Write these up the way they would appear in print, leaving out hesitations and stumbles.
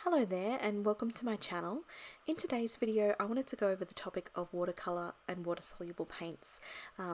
Hello there and welcome to my channel. In today's video I wanted to go over the topic of watercolor and water soluble paints.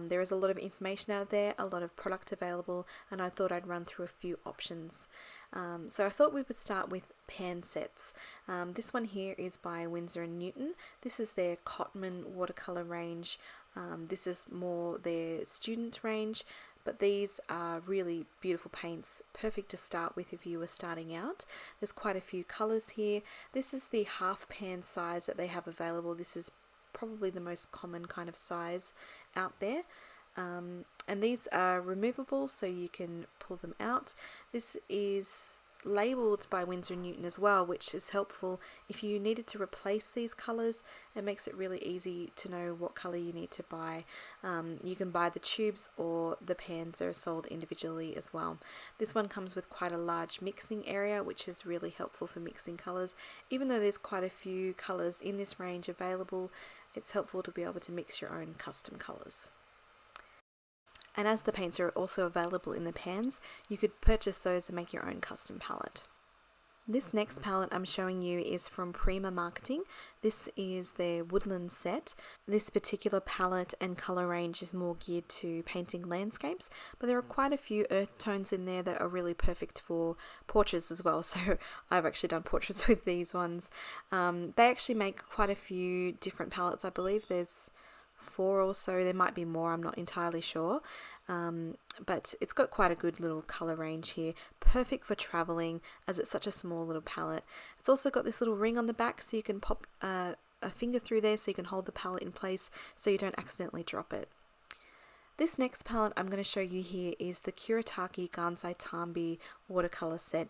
There is a lot of information out there, a lot of product available, and I thought I'd run through a few options. So I thought we would start with pan sets. This one here is by Winsor & Newton. This is their Cotman watercolor range. This is more their student range. But these are really beautiful paints, perfect to start with if you were starting out. There's quite a few colours here. This is the half pan size that they have available. This is probably the most common kind of size out there. And these are removable, so you can pull them out. This is labelled by Winsor & Newton as well, which is helpful if you needed to replace these colours. It makes it really easy to know what colour you need to buy. You can buy the tubes or the pans are sold individually as well. This one comes with quite a large mixing area, which is really helpful for mixing colours. Even though there's quite a few colours in this range available, it's helpful to be able to mix your own custom colours. And as the paints are also available in the pans, you could purchase those and make your own custom palette. This next palette I'm showing you is from Prima Marketing. This is their Woodland set. This particular palette and colour range is more geared to painting landscapes, but there are quite a few earth tones in there that are really perfect for portraits as well. So I've actually done portraits with these ones. They actually make quite a few different palettes. I believe there's 4 or so, there might be more, I'm not entirely sure, but it's got quite a good little colour range here, perfect for travelling as it's such a small little palette. It's also got this little ring on the back so you can pop a finger through there so you can hold the palette in place so you don't accidentally drop it. This next palette I'm going to show you here is the Kuretake Gansai Tambi watercolour set.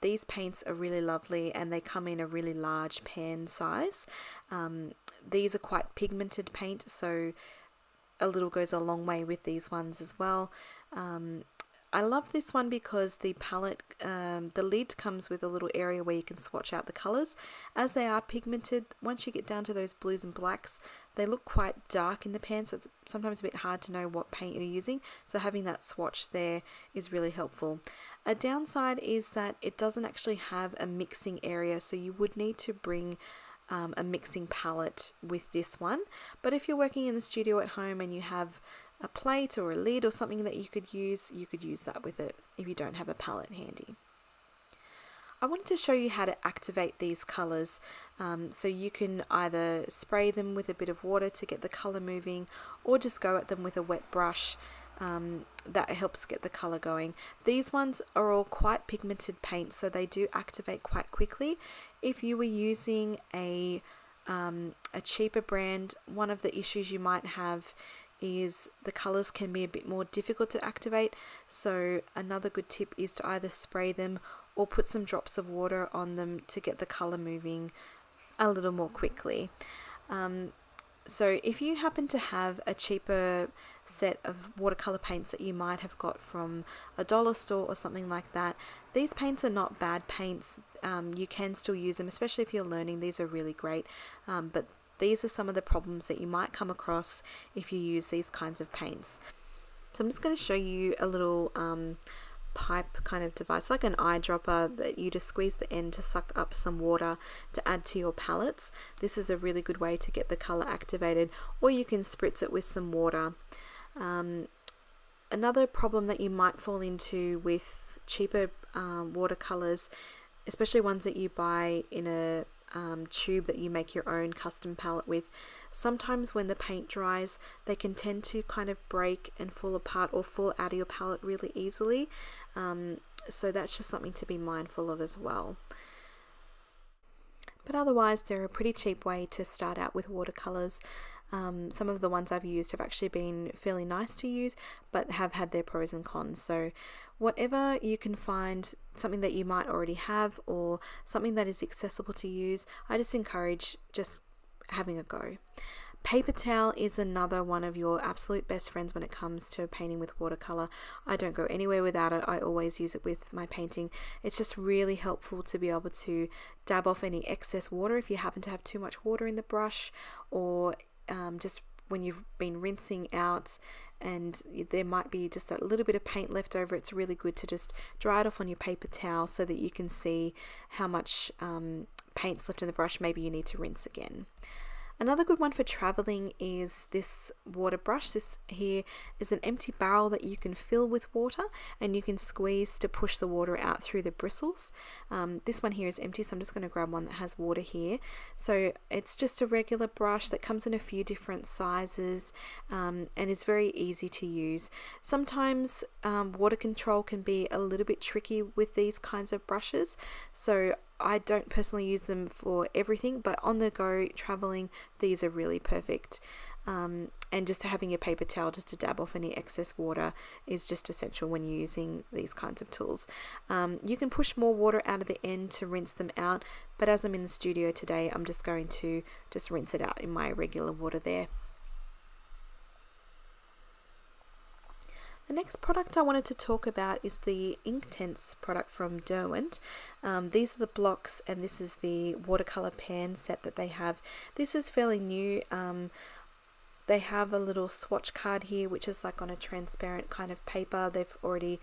These paints are really lovely and they come in a really large pan size. These are quite pigmented paint, so a little goes a long way with these ones as well. I love this one because the palette, the lid comes with a little area where you can swatch out the colours. As they are pigmented, once you get down to those blues and blacks, they look quite dark in the pan, so it's sometimes a bit hard to know what paint you're using. So having that swatch there is really helpful. A downside is that it doesn't actually have a mixing area, so you would need to bring a mixing palette with this one. But if you're working in the studio at home and you have a plate or a lid or something that you could use that with it if you don't have a palette handy. I wanted to show you how to activate these colours. So you can either spray them with a bit of water to get the colour moving, or just go at them with a wet brush. That helps get the colour going. These ones are all quite pigmented paints, so they do activate quite quickly. If you were using a cheaper brand, one of the issues you might have is the colours can be a bit more difficult to activate. So another good tip is to either spray them or put some drops of water on them to get the colour moving a little more quickly. So if you happen to have a cheaper set of watercolor paints that you might have got from a dollar store or something like that, these paints are not bad paints. You can still use them, especially if you're learning. These are really great, but these are some of the problems that you might come across if you use these kinds of paints. So I'm just going to show you a little pipe kind of device, like an eyedropper, that you just squeeze the end to suck up some water to add to your palettes. This is a really good way to get the color activated, or you can spritz it with some water. Another problem that you might fall into with cheaper watercolors, especially ones that you buy in a tube that you make your own custom palette with, sometimes when the paint dries they can tend to kind of break and fall apart or fall out of your palette really easily, so that's just something to be mindful of as well. But otherwise they're a pretty cheap way to start out with watercolors. Some of the ones I've used have actually been fairly nice to use, but have had their pros and cons. So whatever you can find, something that you might already have or something that is accessible to use, I just encourage just having a go. Paper towel is another one of your absolute best friends when it comes to painting with watercolor. I don't go anywhere without it. I always use it with my painting. It's just really helpful to be able to dab off any excess water if you happen to have too much water in the brush, or just when you've been rinsing out and there might be just a little bit of paint left over, it's really good to just dry it off on your paper towel so that you can see how much paint's left in the brush. Maybe you need to rinse again. Another good one for traveling is this water brush. This here is an empty barrel that you can fill with water, and you can squeeze to push the water out through the bristles. This one here is empty, so I'm just going to grab one that has water here. So it's just a regular brush that comes in a few different sizes and is very easy to use. Sometimes water control can be a little bit tricky with these kinds of brushes, so I don't personally use them for everything, but on the go traveling, these are really perfect. And just having your paper towel just to dab off any excess water is just essential when you're using these kinds of tools. You can push more water out of the end to rinse them out, but as I'm in the studio today, I'm just going to just rinse it out in my regular water there. The next product I wanted to talk about is the Inktense product from Derwent. These are the blocks, and this is the watercolor pan set that they have. This is fairly new. They have a little swatch card here, which is like on a transparent kind of paper. They've already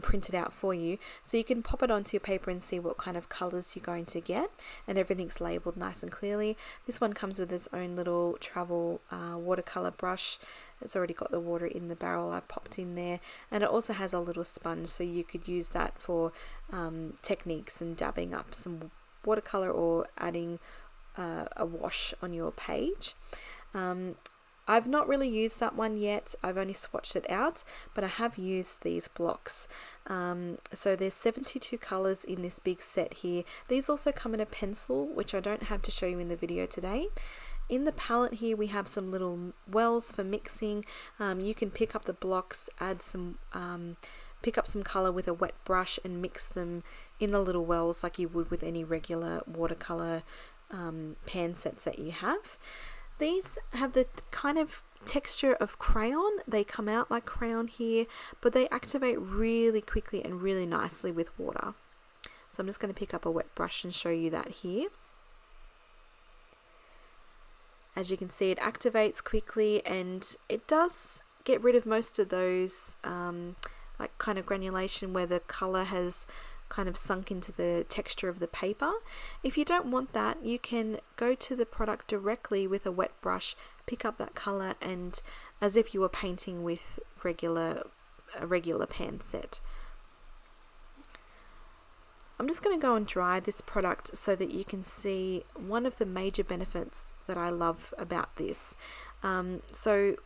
printed out for you, so you can pop it onto your paper and see what kind of colors you're going to get, and everything's labeled nice and clearly. This one comes with its own little travel watercolor brush. It's already got the water in the barrel I popped in there, and it also has a little sponge, so you could use that for techniques and dabbing up some watercolor or adding a wash on your page. I've not really used that one yet. I've only swatched it out, but I have used these blocks. So there's 72 colors in this big set here. These also come in a pencil, which I don't have to show you in the video today. In the palette here we have some little wells for mixing. You can pick up the blocks, add some, pick up some color with a wet brush and mix them in the little wells like you would with any regular watercolor pan sets that you have. These have the kind of texture of crayon. They come out like crayon here, but they activate really quickly and really nicely with water. So I'm just going to pick up a wet brush and show you that here. As you can see, it activates quickly, and it does get rid of most of those like kind of granulation where the color has kind of sunk into the texture of the paper. If you don't want that, you can go to the product directly with a wet brush, pick up that color, and as if you were painting with a regular pan set. I'm just going to go and dry this product so that you can see one of the major benefits that I love about this. So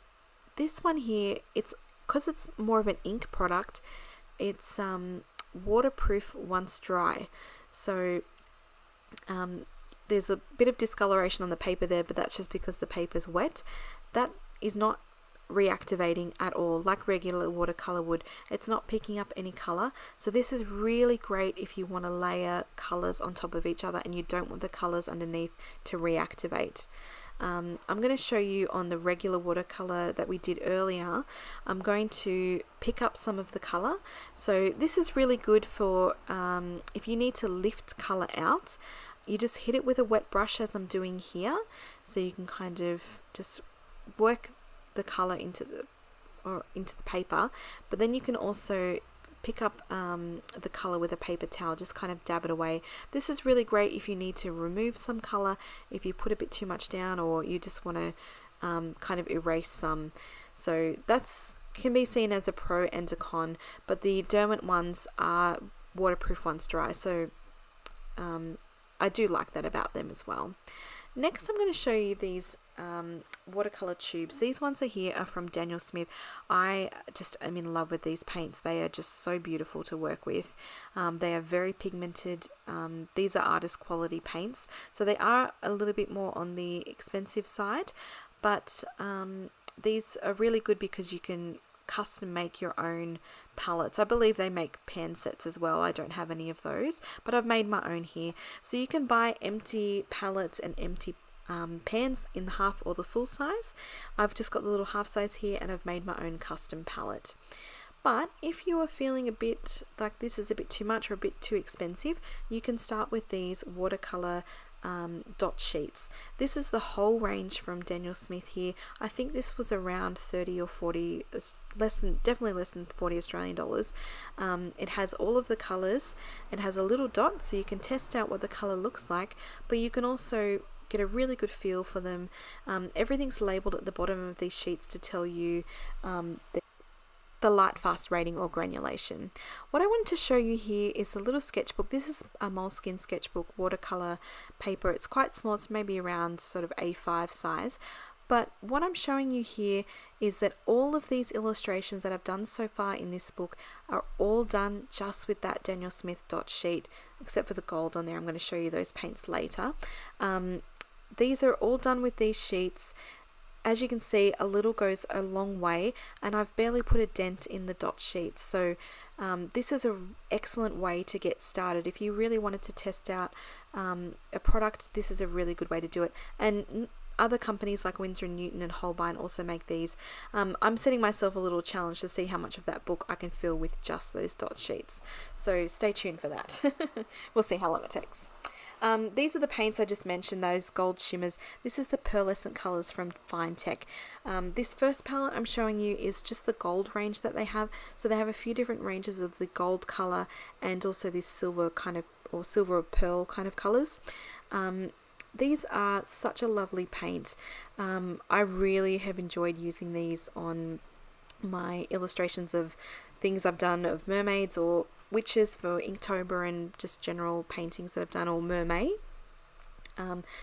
this one here, because it's more of an ink product, it's waterproof once dry. So there's a bit of discoloration on the paper there, but that's just because the paper's wet. That is not reactivating at all like regular watercolor would. It's not picking up any color, so this is really great if you want to layer colors on top of each other and you don't want the colors underneath to reactivate. I'm going to show you on the regular watercolor that we did earlier. I'm going to pick up some of the color. So this is really good for if you need to lift color out. You just hit it with a wet brush as I'm doing here, so you can kind of just work the color into the paper, but then you can also pick up the color with a paper towel, just kind of dab it away. This is really great if you need to remove some color, if you put a bit too much down, or you just want to kind of erase some. So that's can be seen as a pro and a con, but the Derwent ones are waterproof once dry, so I do like that about them as well. Next, I'm going to show you these watercolor tubes. These ones are from Daniel Smith. I just am in love with these paints. They are just so beautiful to work with. They are very pigmented. These are artist quality paints, so they are a little bit more on the expensive side, but these are really good because you can custom make your own palettes. I believe they make pan sets as well. I don't have any of those, but I've made my own here. So you can buy empty palettes and empty pans in the half or the full size. I've just got the little half size here, and I've made my own custom palette. But if you are feeling a bit like this is a bit too much or a bit too expensive, you can start with these watercolor dot sheets. This is the whole range from Daniel Smith here. I think this was around 30 or 40, definitely less than 40 Australian dollars. It has all of the colors. It has a little dot so you can test out what the color looks like, but you can also get a really good feel for them. Everything's labeled at the bottom of these sheets to tell you the light fast rating or granulation. What I wanted to show you here is a little sketchbook. This is a Moleskine sketchbook watercolor paper. It's quite small, it's maybe around sort of A5 size. But what I'm showing you here is that all of these illustrations that I've done so far in this book are all done just with that Daniel Smith dot sheet, except for the gold on there. I'm going to show you those paints later. These are all done with these sheets. As you can see, a little goes a long way, and I've barely put a dent in the dot sheet. So this is an excellent way to get started. If you really wanted to test out a product, this is a really good way to do it. And other companies like Winsor & Newton and Holbein also make these. I'm setting myself a little challenge to see how much of that book I can fill with just those dot sheets. So stay tuned for that. We'll see how long it takes. These are the paints I just mentioned, those gold shimmers. This is the pearlescent colors from Fine Tech. This first palette I'm showing you is just the gold range that they have. So they have a few different ranges of the gold color and also this silver kind of, or silver or pearl kind of colors. These are such a lovely paint. I really have enjoyed using these on my illustrations of things I've done of mermaids or witches for Inktober, and just general paintings that I've done, or mermaid.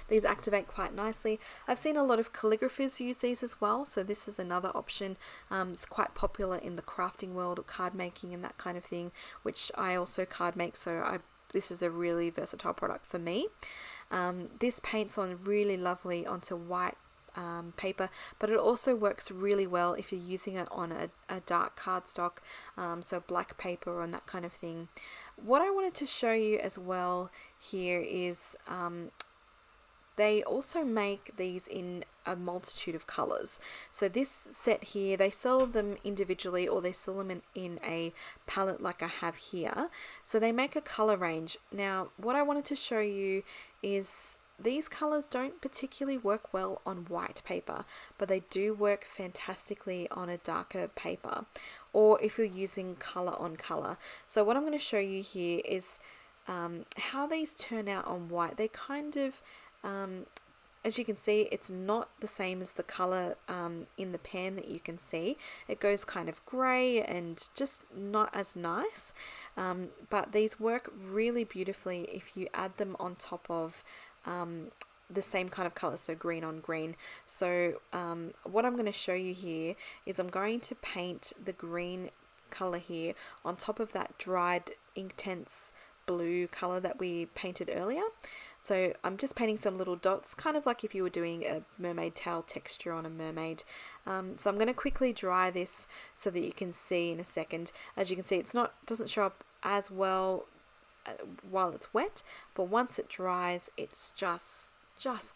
These activate quite nicely. I've seen a lot of calligraphers use these as well, so this is another option. It's quite popular in the crafting world, or card making and that kind of thing, which I also card make, so this is a really versatile product for me. This paints on really lovely onto white paper, but it also works really well if you're using it on a dark cardstock, so black paper and that kind of thing. What I wanted to show you as well here is they also make these in a multitude of colors. So this set here, they sell them individually or they sell them in a palette like I have here. So they make a color range. Now what I wanted to show you is these colors don't particularly work well on white paper, but they do work fantastically on a darker paper, or if you're using color on color. So what I'm going to show you here is how these turn out on white. They kind of, as you can see, it's not the same as the color in the pan that you can see. It goes kind of grey and just not as nice, but these work really beautifully if you add them on top of the same kind of color, so green on green. So what I'm going to show you here is I'm going to paint the green color here on top of that dried Inktense blue color that we painted earlier. So I'm just painting some little dots, kind of like if you were doing a mermaid tail texture on a mermaid. So I'm going to quickly dry this so that you can see in a second. As you can see, it's doesn't show up as well while it's wet, but once it dries, it's just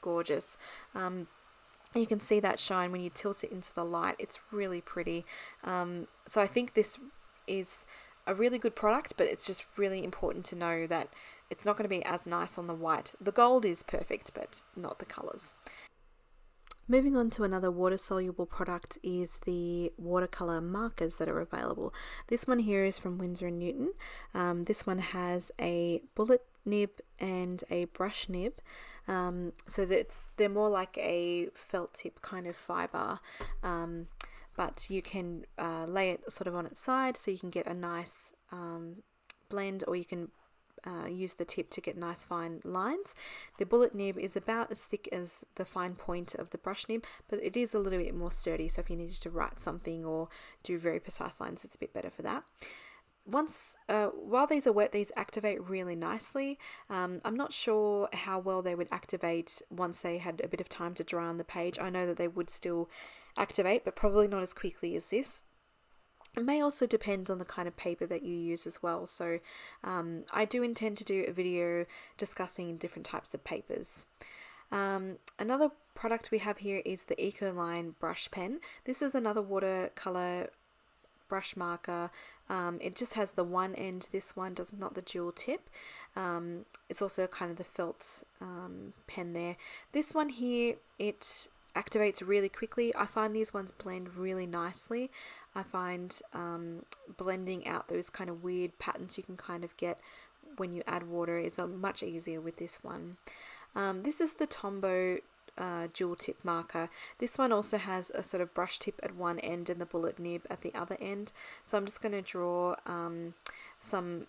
gorgeous. You can see that shine when you tilt it into the light. It's really pretty. So I think this is a really good product, but it's just really important to know that it's not going to be as nice on the white. The gold is perfect, but not the colors. Moving on to another water-soluble product is the watercolor markers that are available. This one here is from Winsor & Newton. This one has a bullet nib and a brush nib. So they're more like a felt tip kind of fiber, but you can lay it sort of on its side so you can get a nice blend, or you can use the tip to get nice fine lines. The bullet nib is about as thick as the fine point of the brush nib, but it is a little bit more sturdy, so if you needed to write something or do very precise lines, it's a bit better for that. While these are wet, these activate really nicely. I'm not sure how well they would activate once they had a bit of time to dry on the page. I know that they would still activate, but probably not as quickly as this. It may also depend on the kind of paper that you use as well. So I do intend to do a video discussing different types of papers. Another product we have here is the Ecoline brush pen. This is another watercolor brush marker. It just has the one end, this one does not the dual tip. It's also kind of the felt pen there. This one here, it activates really quickly. I find these ones blend really nicely. I find blending out those kind of weird patterns you can kind of get when you add water is much easier with this one. This is the Tombow dual tip marker. This one also has a sort of brush tip at one end and the bullet nib at the other end. So I'm just going to draw some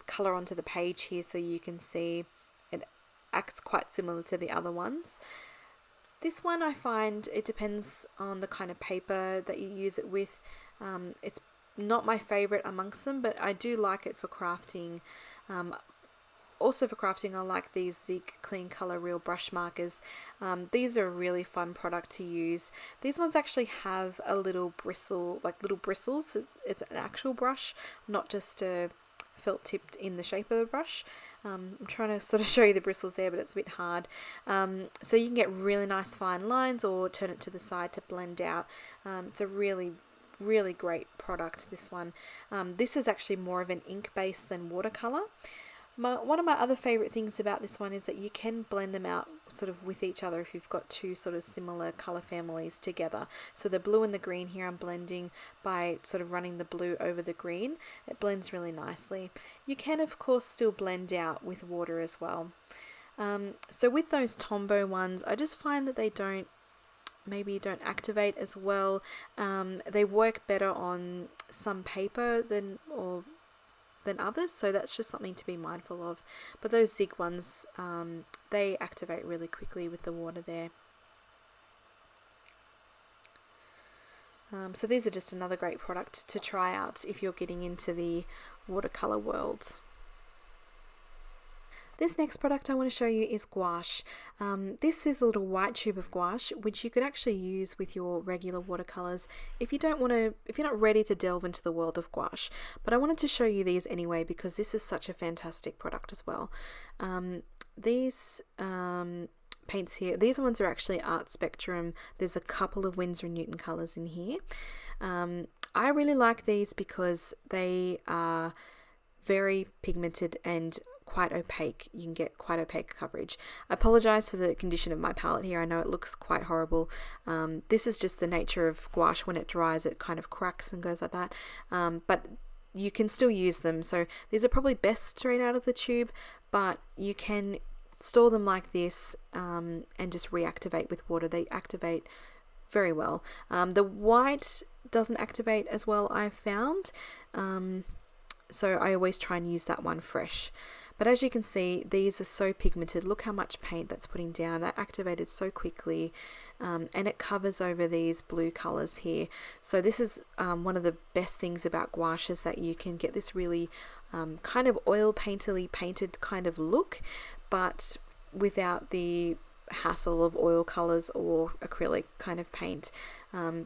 color onto the page here so you can see it acts quite similar to the other ones. This one, I find it depends on the kind of paper that you use it with. It's not my favorite amongst them, but I do like it for crafting. Also for crafting, I like these Zig Clean Color Real brush markers. These are a really fun product to use. These ones actually have a little bristle, like little bristles. It's an actual brush, not just a felt tipped in the shape of a brush. I'm trying to sort of show you the bristles there, but it's a bit hard. So you can get really nice fine lines or turn it to the side to blend out. It's a really great product, this one. This is actually more of an ink base than watercolor. One of my other favorite things about this one is that you can blend them out sort of with each other if you've got two sort of similar color families together. So the blue and the green here, I'm blending by sort of running the blue over the green. It blends really nicely. You can of course still blend out with water as well. So with those Tombow ones, I just find that they maybe don't activate as well. They work better on some paper than others, so that's just something to be mindful of. But those Zig ones, they activate really quickly with the water there. So these are just another great product to try out if you're getting into the watercolor world. This next product I want to show you is gouache. This is a little white tube of gouache which you could actually use with your regular watercolors if you're not ready to delve into the world of gouache. But I wanted to show you these anyway because this is such a fantastic product as well. These paints here, these ones are actually Art Spectrum. There's a couple of Winsor & Newton colors in here. I really like these because they are very pigmented and quite opaque. You can get quite opaque coverage. I apologize for the condition of my palette here. I know it looks quite horrible. This is just the nature of gouache. When it dries, it kind of cracks and goes like that. But you can still use them. So these are probably best straight out of the tube, but you can store them like this and just reactivate with water. They activate very well. The white doesn't activate as well, I've found. So I always try and use that one fresh. But as you can see, these are so pigmented. Look how much paint that's putting down. That activated so quickly, and it covers over these blue colors here. So this is one of the best things about gouache, is that you can get this really kind of oil painterly painted kind of look, but without the hassle of oil colors or acrylic kind of paint.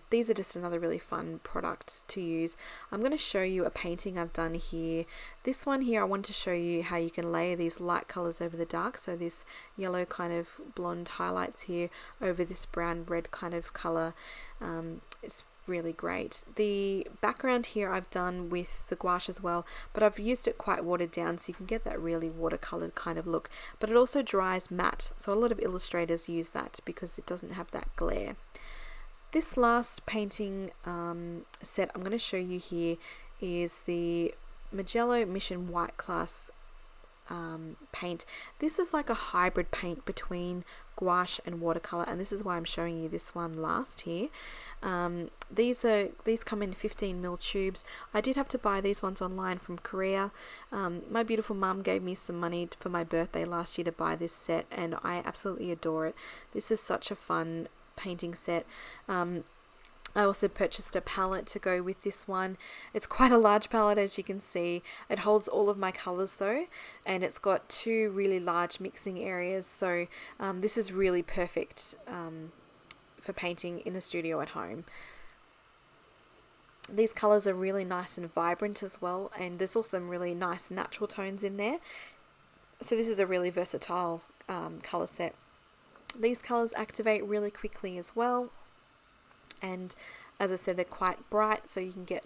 These are just another really fun product to use. I'm going to show you a painting I've done here. This one here, I want to show you how you can layer these light colors over the dark. So this yellow kind of blonde highlights here over this brown red kind of color. It's really great. The background here I've done with the gouache as well, but I've used it quite watered down so you can get that really watercolored kind of look, but it also dries matte, so a lot of illustrators use that because it doesn't have that glare. This last painting set I'm going to show you here is the Magellan Mission White Class paint. This is like a hybrid paint between gouache and watercolor, and this is why I'm showing you this one last here. These come in 15mm tubes. I did have to buy these ones online from Korea. My beautiful mum gave me some money for my birthday last year to buy this set, and I absolutely adore it. This is such a fun painting set. I also purchased a palette to go with this one. It's quite a large palette, as you can see. It holds all of my colors though, and it's got two really large mixing areas, so this is really perfect for painting in a studio at home. These colors are really nice and vibrant as well, and there's also some really nice natural tones in there. So this is a really versatile color set. These colors activate really quickly as well, and as I said, they're quite bright, so you can get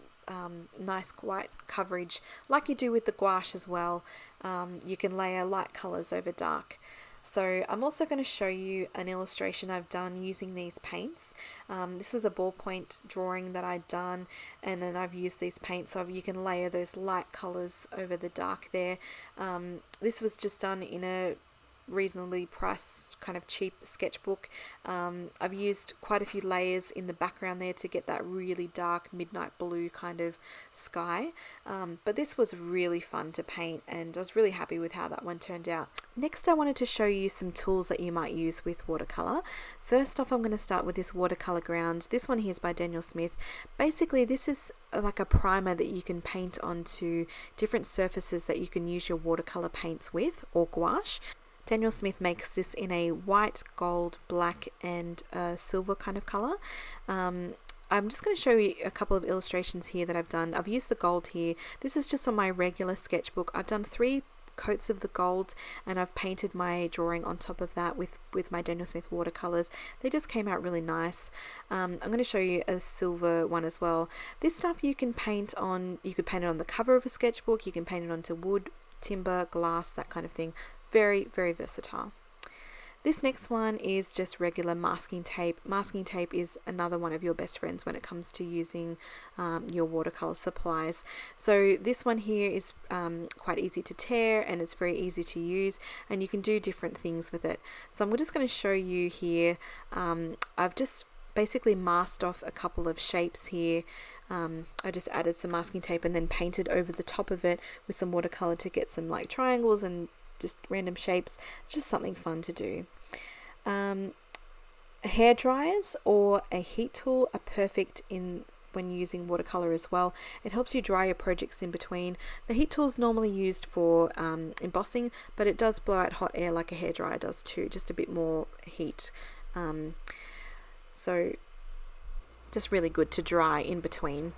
nice white coverage like you do with the gouache as well. You can layer light colors over dark. So I'm also going to show you an illustration I've done using these paints. This was a ballpoint drawing that I'd done, and then I've used these paints so you can layer those light colors over the dark there. This was just done in a reasonably priced kind of cheap sketchbook. I've used quite a few layers in the background there to get that really dark midnight blue kind of sky, but this was really fun to paint and I was really happy with how that one turned out. Next, I wanted to show you some tools that you might use with watercolor. First off, I'm going to start with this watercolor ground. This one here is by Daniel Smith. Basically, this is like a primer that you can paint onto different surfaces that you can use your watercolor paints with, or gouache. Daniel Smith makes this in a white, gold, black and silver kind of color. I'm just going to show you a couple of illustrations here that I've done. I've used the gold here. This is just on my regular sketchbook. I've done 3 coats of the gold and I've painted my drawing on top of that with my Daniel Smith watercolors. They just came out really nice. I'm going to show you a silver one as well. This stuff you can paint on, you could paint it on the cover of a sketchbook, you can paint it onto wood, timber, glass, that kind of thing. Very, very versatile. This next one is just regular masking tape. Masking tape is another one of your best friends when it comes to using your watercolor supplies. So this one here is quite easy to tear and it's very easy to use, and you can do different things with it. So I'm just going to show you here. I've just basically masked off a couple of shapes here. I just added some masking tape and then painted over the top of it with some watercolor to get some like triangles and just random shapes. Just something fun to do. Hair dryers or a heat tool are perfect when using watercolor as well. It helps you dry your projects in between. The heat tool is normally used for embossing, but it does blow out hot air like a hair dryer does too, just a bit more heat. So just really good to dry in between.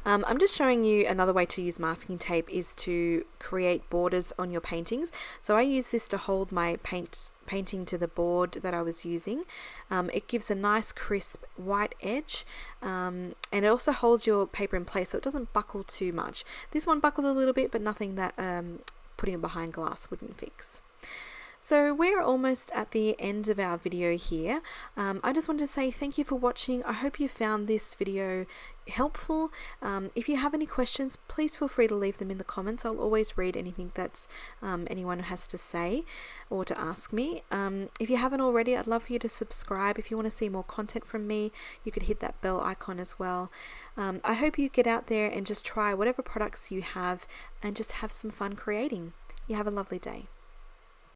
I'm just showing you another way to use masking tape is to create borders on your paintings. So I use this to hold my painting to the board that I was using. It gives a nice crisp white edge, and it also holds your paper in place so it doesn't buckle too much. This one buckled a little bit, but nothing that putting it behind glass wouldn't fix. So we're almost at the end of our video here. I just wanted to say thank you for watching. I hope you found this video helpful. If you have any questions, please feel free to leave them in the comments. I'll always read anything that's anyone has to say or to ask me. If you haven't already, I'd love for you to subscribe. If you want to see more content from me, you could hit that bell icon as well. I hope you get out there and just try whatever products you have and just have some fun creating. You have a lovely day.